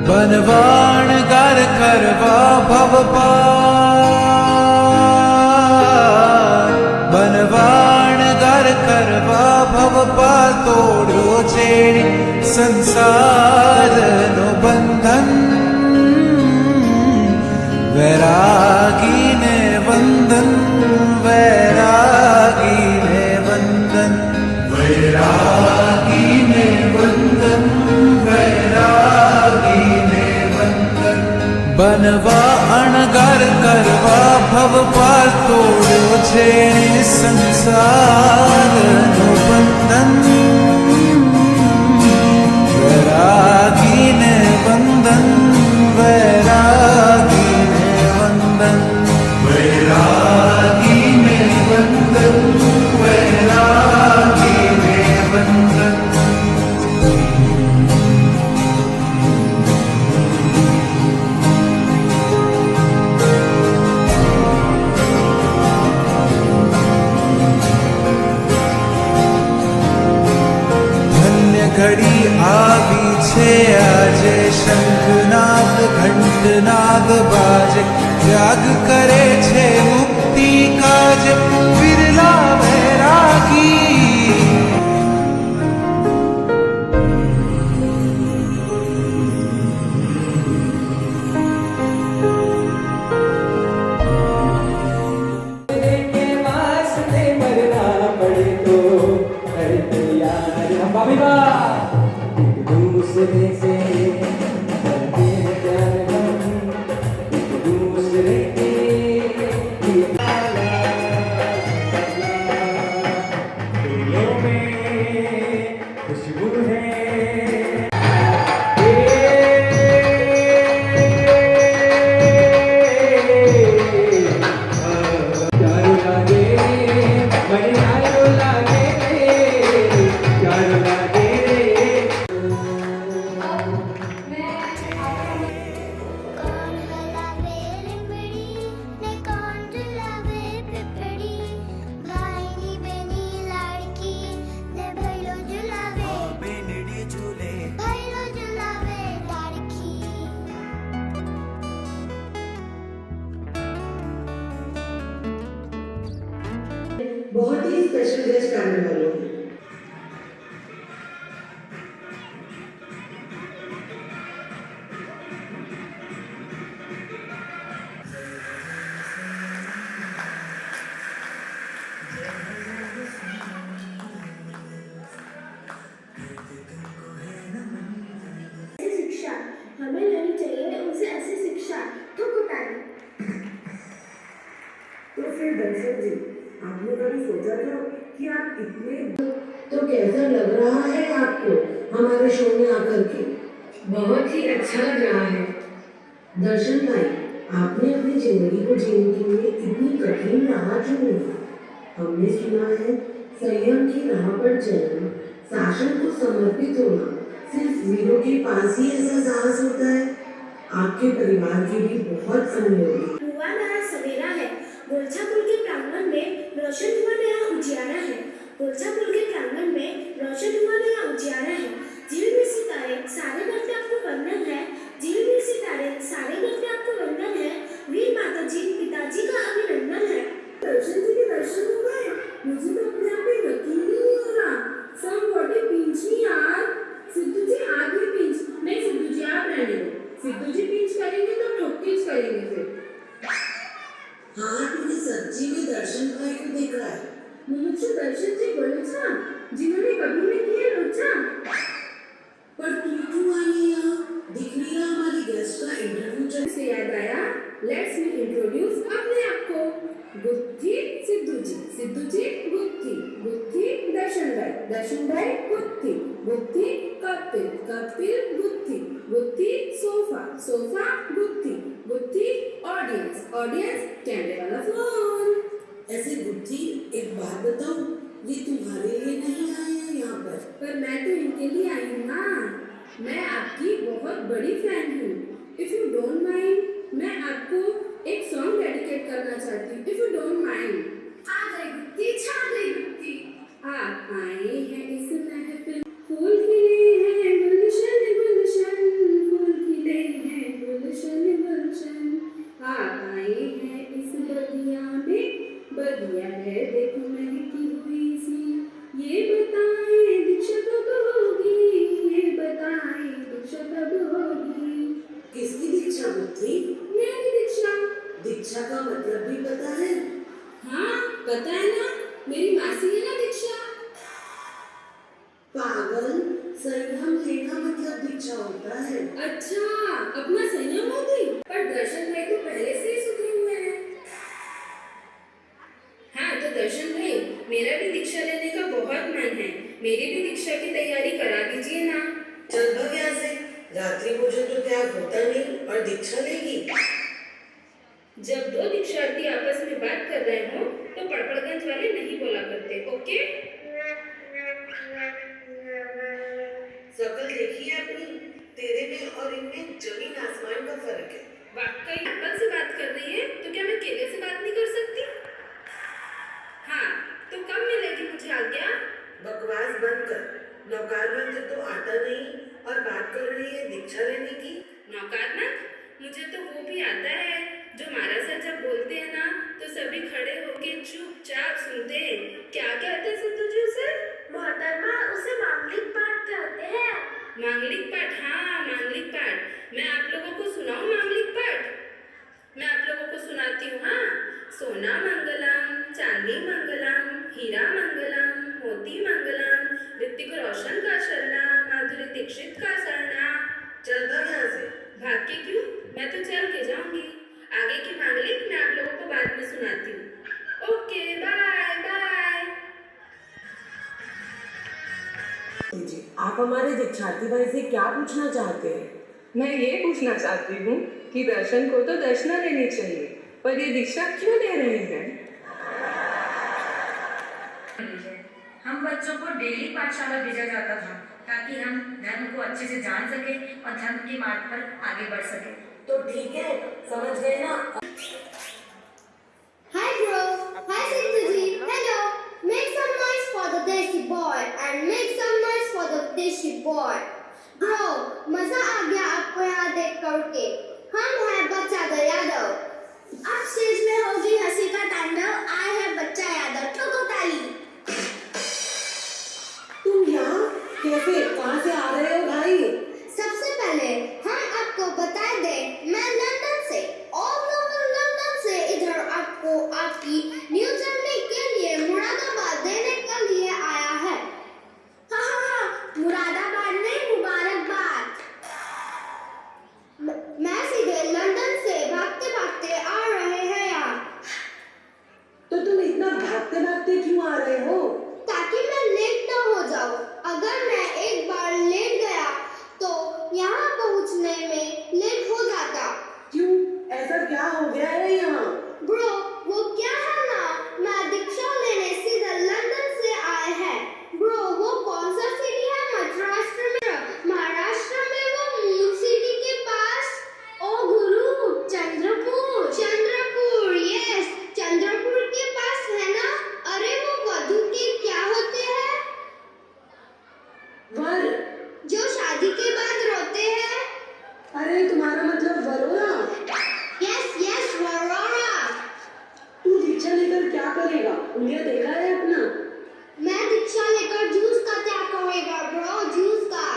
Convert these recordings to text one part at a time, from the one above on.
बनवाण गर करवा भव पार, बनवाण गर करवा भव पार, तोड़ो छेड़ी संसार नो बंधन, वैरागी ने वंदन, वैरागी ने वंदन, वैरागी ने वंदन, वैरागी ने वंदन। बनवा अणगर करवा भव पार, तोड़ो छेड़ी संसार नो बंधन, वैरागी ने वंदन, वैरागी ने वंदन, वैरागी ने वंदन, वैरागी ने वंदन। घड़ी आवी छे आजे, शंखनाद घंटनाद बाजे, त्याग करे छे मुक्ति काज, बिरला वैरागी। बहुत ही स्पेशल गेस्ट आने वाले हैं। दर्शन जी, आपने कभी सोचा था कि आप इतने तो कैसा लग रहा है आपको हमारे शो में आकर के? बहुत ही अच्छा लग रहा है। दर्शन भाई, आपने अपनी जिंदगी को जीने के लिए इतनी कठिन राह चुनी है। हमने सुना है संयम की राह पर चलना, शासन को समर्पित होना सिर्फ वीरों के पास ही ऐसा साहस होता है। आपके परिवार की भी बहुत कमी होगी। हुआ नया सवेरा है। गोरछापुर के प्रांगण में रोशन हुआ नया उजियारा है। गोरछापुर के प्रांगण में रोशन हुआ नया उजियारा है। झील में सितारे सारे करते आपको वंदन है। झील में सितारे सारे करते आपको वंदन है। वीर माता जी पिताजी का अभिनंदन है। दर्शन जी के दर्शन हो गए। मुझे तो अपने आप पे यकीन ही नहीं हो रहा। सब बॉडी पिंच नहीं यार। सिद्धू जी आगे पिंच। नहीं सिद्धू जी आप रहने दो। सिद्धू जी पिंच करेंगे तो ठोकिच करेंगे फिर। हाँ तूने सच्ची में दर्शन भाई को देखा है। मुझे दर्शन जी बोले था जिन्होंने कभी नहीं किया लोचा। पर तू क्यों आई है यहाँ? दिख नहीं रहा हमारी गेस्ट का इंटरव्यू से याद आया। लेट्स मी इंट्रोड्यूस अपने आप को। गुत्थी सिद्धू जी, सिद्धू जी गुत्थी, गुत्थी दर्शन भाई गुत्थी, गुत्थी कपिल, कपिल गुत्थी, गुत्थी सोफा, सोफा गुत्थी, गुत्थी ऑडियंस, ऑडियंस कैमरे वाला फोन। ऐसे गुत्थी एक बात बताऊं, ये तुम्हारे लिए नहीं आए हैं यहाँ पर मैं तो इनके लिए आई हूँ ना। मैं आपकी बहुत बड़ी फैन हूँ। इफ यू डोंट माइंड मैं आपको एक सॉन्ग डेडिकेट करना चाहती हूँ। If you don't mind. आ गई गुत्ती छा गई गुत्ती। आप आए हैं इस महफिल, फूल खिले हैं गुलशन गुलशन, फूल खिले हैं गुलशन गुलशन। आप आए हैं इस बगिया में, बगिया है देखो महकी हुई सी। ये बताएं दीक्षा कब होगी, ये बताएं दीक्षा कब होगी। किसकी दीक्षा बुद्धि? मेरी दीक्षा। दीक्षा का मतलब भी पता है? हाँ पता है ना, मेरी मासी है ना दीक्षा। पागल, संयम लेना मतलब दीक्षा होता है। अच्छा अपना संयम हो गई। पर दर्शन भाई तो पहले से ही सुधरे हुए हैं। हाँ तो दर्शन भाई, मेरा भी दीक्षा लेने का बहुत मन है। मेरी भी दीक्षा की तैयारी करा दीजिए ना। चल भाग यहाँ से। रात्रि भोजन तो त्याग होता नहीं और दीक्षा लेगी। जब दो दीक्षार्थी आपस में बात कर रहे हो तो पड़पड़गंज वाले नहीं बोला करते, ओके? शकल देखी है अपनी? तेरे में और इनमें जमीन आसमान का फर्क है। वाकई एप्पल से बात कर रही है तो क्या मैं केले से बात नहीं कर सकती? हाँ तो कब मिलेगी मुझे आज्ञा? बकवास बंद कर। नौकारबंद तो आता नहीं और बात कर रही है दीक्षा लेने की। नौकारबंद? मुझे तो वो भी आता है जो महाराज सर जब बोलते हैं ना तो सभी खड़े होके चुपचाप सुनते हैं। क्या कहते हैं सिद्धू जी उसे? मोहतरमा उसे मांगलिक पाठ कहते हैं। मांगलिक पाठ? हाँ मांगलिक पाठ। मैं आप लोगों को सुनाऊं मांगलिक पाठ? मैं आप लोगों को सुनाती हूँ। हाँ, सोना मंगलम, चांदी मंगलम, हीरा मंगलम, मोती मंगलम, ऋतिक रोशन का शरणा, माधुरी दीक्षित का शरणा। चल भाग यहाँ से। भाग के क्यों? मैं तो चल के जाऊंगी। आगे की मांगलिक मैं आप लोगों को बाद में सुनाती हूँ। Okay bye bye. जी, आप हमारे दीक्षार्थी भाई से क्या पूछना चाहते हैं? मैं ये पूछना चाहती हूँ कि दर्शन को तो दर्शना लेनी चाहिए, पर ये दीक्षा क्यों ले रहे हैं? हम बच्चों को डेली पाठशाला भेजा जाता था ताकि हम धर्म को अच्छे से जान सके और धर्म के मार्ग पर आगे बढ़ सके। तो ठीक है, समझ गए ना? Hi bro, hi Sindhuji, hello. Make some noise for the Desi boy and make some noise for the Desi boy. Bro, मजा आ गया आपको यहाँ देख करके। हम हैं बच्चा द यादव। अब स्टेज में होगी हंसी का तांडव। आए हैं बच्चा यादव, ठोको ताली। तुम यहाँ कैसे, कहाँ से आ रहे हो भाई? सबसे पहले हम आपको बता दें, मैं लंदन से, ऑल ओवर लंदन से इधर आपको आपकी न्यू जर्नी के लिए मुरादाबाद देने के लिए आया है। हाँ, मुरादाबाद नहीं, मुबारकबाद। मैं सीधे लंदन से भागते भागते आ रहे हैं यहाँ। तो अरे तुम्हारा मतलब वरोरा। Yes yes Warora. तू दीक्षा लेकर क्या करेगा? उन्हें देखा है अपना? मैं दीक्षा लेकर जूस का त्याग करूंगा ब्रो, जूस का।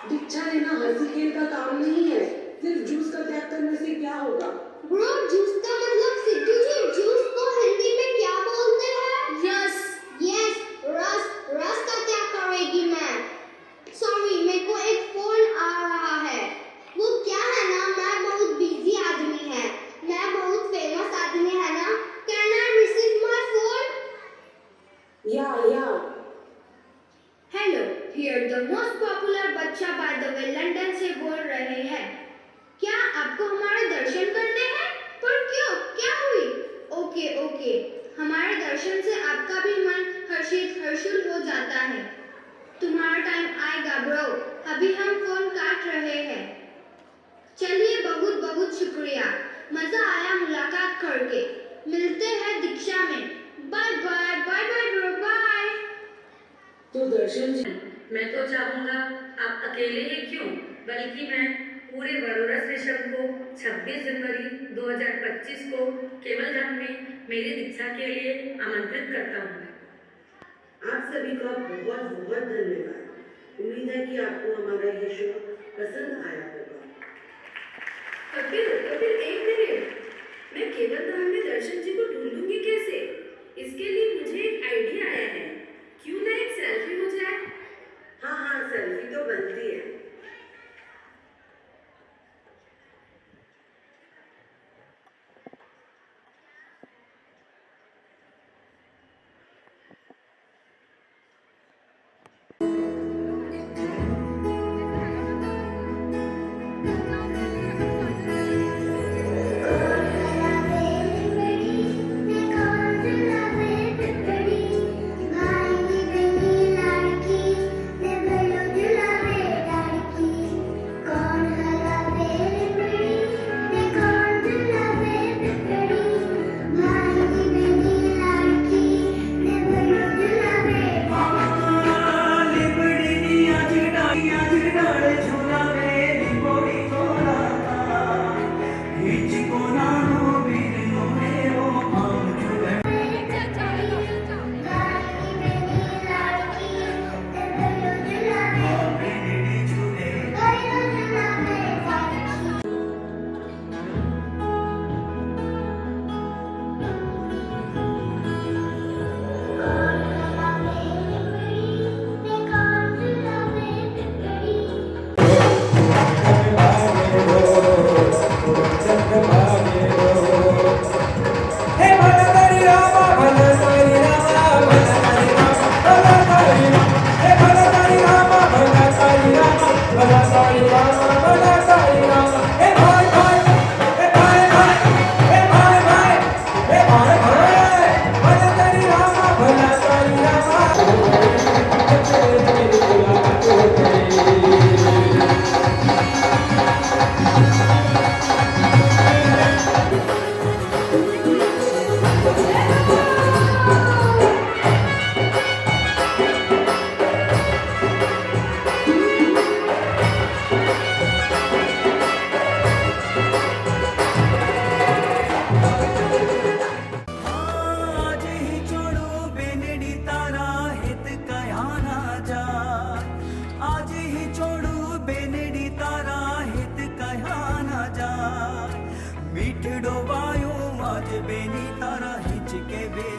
दीक्षा लेना हंसी खेल का काम नहीं है। सिर्फ जूस का त्याग करने से क्या होगा? ब्रो जूस का मतलब सिद्धू जी जूस को हिंदी में क्या बोलते हैं? रस। यस रस, रस का त्याग करेगी मैं। सॉरी मेरे को एक फोन आ रहा है। वो क्या है ना, मैं बहुत बिजी आदमी है, मैं बहुत फेमस आदमी है ना। Can I receive my phone? या hello, here the most popular बच्चा बाय द वे लंदन से बोल रहे हैं। क्या आपको हमारे दर्शन करने हैं? पर क्यों, क्या हुई? ओके, हमारे दर्शन से आपका भी मन हर्षित हो जाता है। तुम्हारा टाइम आएगा ब्रो, अभी हम फोन काट रहे हैं। चलिए बहुत बहुत शुक्रिया, मजा आया मुलाकात करके। मिलते हैं दीक्षा में। Bye bro, bye. तो दर्शन जी मैं तो चाहूंगा आप अकेले ही क्यों, बल्कि मैं पूरे वरोरा स्टेशन को 26 जनवरी 2025 को केवल धाम में मेरी दीक्षा के लिए आमंत्रित करता हूँ। आप सभी का बहुत बहुत धन्यवाद। उम्मीद है कि आपको हमारा ये शो पसंद आया होगा। कपिल एक मिनट, मैं केवल धाम में दर्शन जी को ढूंढूंगी कैसे? इसके लिए मुझे एक आइडिया आया है। क्यों ना एक सेल्फी हो जाए? हाँ सेल्फी तो बनती है। मीठ डोबायो आज बेनी तारा हिच के बे